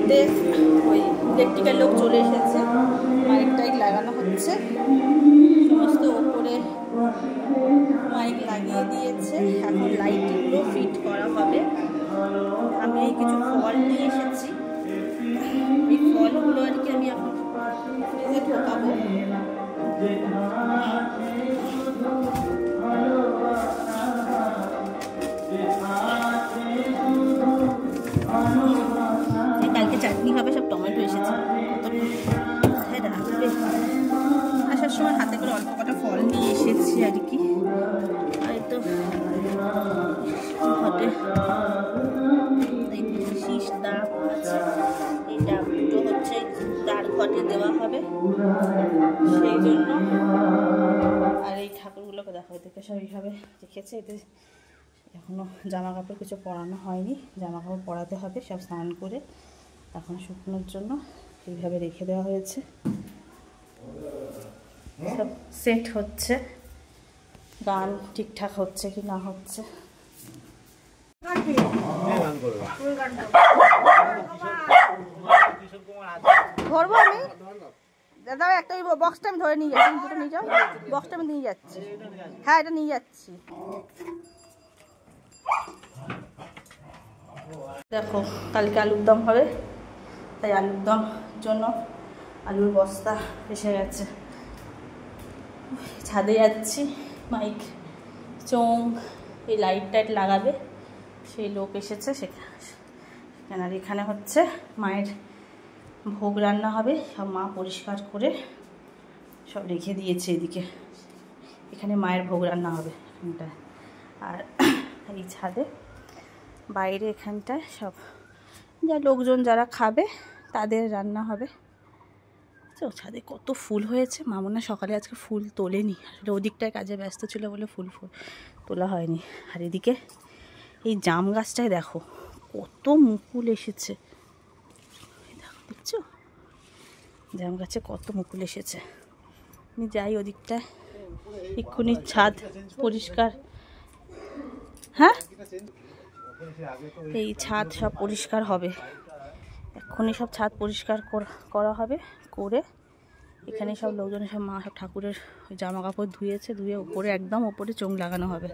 মধ্যে ওই ইলেকট্রিক্যাল লোক চলে এসেছে, মাইক টাইক লাগানো হচ্ছে, সমস্ত ওপরে মাইক লাগিয়ে দিয়েছে। এখন লাইটগুলো ফিট করা হবে। আমি এই কিছু ফল নিয়ে এসেছি, এই ফলগুলো আর কি আমি এখন ফ্রিজে ঢোকাবো। কালকে চাটনি হবে, সব টমেটো এসেছে, রাখবে। আসার সময় হাতে করে অল্প কটা ফল নিয়ে এসেছি আর কি। আর তো ঘটে শীষ ডাব আছে, এই ডাবগুলো হচ্ছে তার ঘটে দেওয়া হবে সেই জন্য। আর এই ঠাকুরগুলোকে দেখো, এদেরকে সব এইভাবে রেখেছে। এদের এখনও জামা কাপড় কিছু পরানো হয়নি, জামা কাপড় পরাতে হবে সব স্নান করে, এখন শুকনোর জন্য এইভাবে রেখে দেওয়া হয়েছে। সব সেট হচ্ছে, গান ঠিকঠাক হচ্ছে কি না হচ্ছে। ধরবো আমি দাদা, একটা ওই বক্সটা আমি ধরে নিয়ে যাচ্ছি, দুটো নিয়ে যাও, বক্সটা আমি নিয়ে যাচ্ছি। হ্যাঁ, এটা নিয়ে যাচ্ছি। দেখো কালকে আলুর দম হবে, তাই আলুর দম জন্য আলুর বস্তা এসে গেছে। ছাদে যাচ্ছি, মাইক চোং এই লাইট টাইট লাগাবে, সেই লোক এসেছে সেখানে। আর এখানে হচ্ছে মায়ের ভোগ রান্না হবে, সব মা পরিষ্কার করে সব রেখে দিয়েছে এদিকে। এখানে মায়ের ভোগ রান্না হবে এখানটায়। আর এই ছাদে বাইরে এখানটায় সব যা লোকজন যারা খাবে তাদের রান্না হবে। তো ছাদে কত ফুল হয়েছে, মামুনা সকালে আজকে ফুল তোলেনি, আসলে ওদিকটায় কাজে ব্যস্ত ছিল বলে ফুল তোলা হয়নি। আর এদিকে এই জাম গাছটায় দেখো কত মুকুল এসেছে, দেখছো জাম গাছে কত মুকুল এসেছে। আমি যাই ওদিকটায়, এক্ষুনি ছাদ পরিষ্কার। হ্যাঁ, এই ছাদ সব পরিষ্কার হবে, এক্ষুনি সব ছাদ পরিষ্কার করা হবে। করে এখানে সব লোকজনের সব মা সব ঠাকুরের জামা কাপড় ধুয়েছে, ধুয়ে উপরে একদম উপরে চোং লাগানো হবে।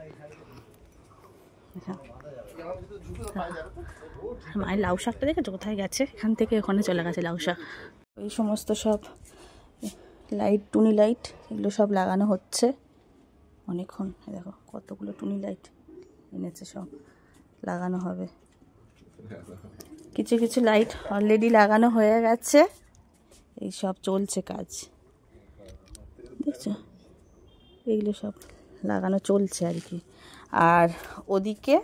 মায়ের লাউ শাকটা দেখেছো কোথায় গেছে, এখান থেকে ওখানে চলে গেছে লাউ শাক। এই সমস্ত সব লাইট, টুনি লাইট, এগুলো সব লাগানো হচ্ছে অনেকক্ষণ। দেখো কতগুলো টুনি লাইট এনেছে, সব লাগানো হবে। কিছু কিছু লাইট অলরেডি লাগানো হয়ে গেছে, এই সব চলছে কাজ, দেখছো এইগুলো সব লাগানো চলছে আর কি। আর ওদিকে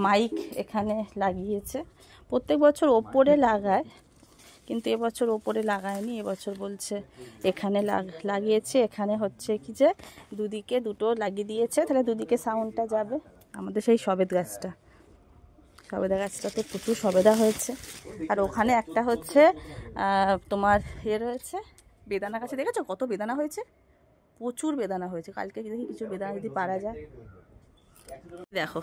মাইক এখানে লাগিয়েছে, প্রত্যেক বছর ওপরে লাগায়, কিন্তু এবছর ওপরে লাগায়নি। এবছর বলছে এখানে লাগিয়েছে। এখানে হচ্ছে কি যে দুদিকে দুটো লাগিয়ে দিয়েছে, তাহলে দুদিকে সাউন্ডটা যাবে। আমাদের সেই সবেদা গাছটাতে প্রচুর সবেদা হয়েছে। আর ওখানে একটা হচ্ছে তোমার রয়েছে বেদানা গাছে, দেখেছো কত বেদানা হয়েছে, প্রচুর বেদানা হয়েছে। কালকে দেখি কিছু বেদানা যদি পারা যায়। দেখো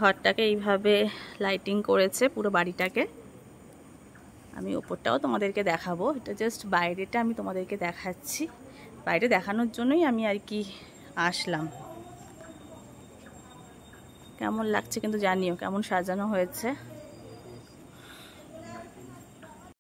ঘরটাকে এইভাবে লাইটিং করেছে, পুরো বাড়িটাকে। আমি ওপরটাও তোমাদেরকে দেখাবো, এটা জাস্ট বাইরেটা আমি তোমাদেরকে দেখাচ্ছি, বাইরে দেখানোর জন্যই আমি আর কি আসলাম। কেমন লাগছে কিন্তু জানিও, কেমন সাজানো হয়েছে।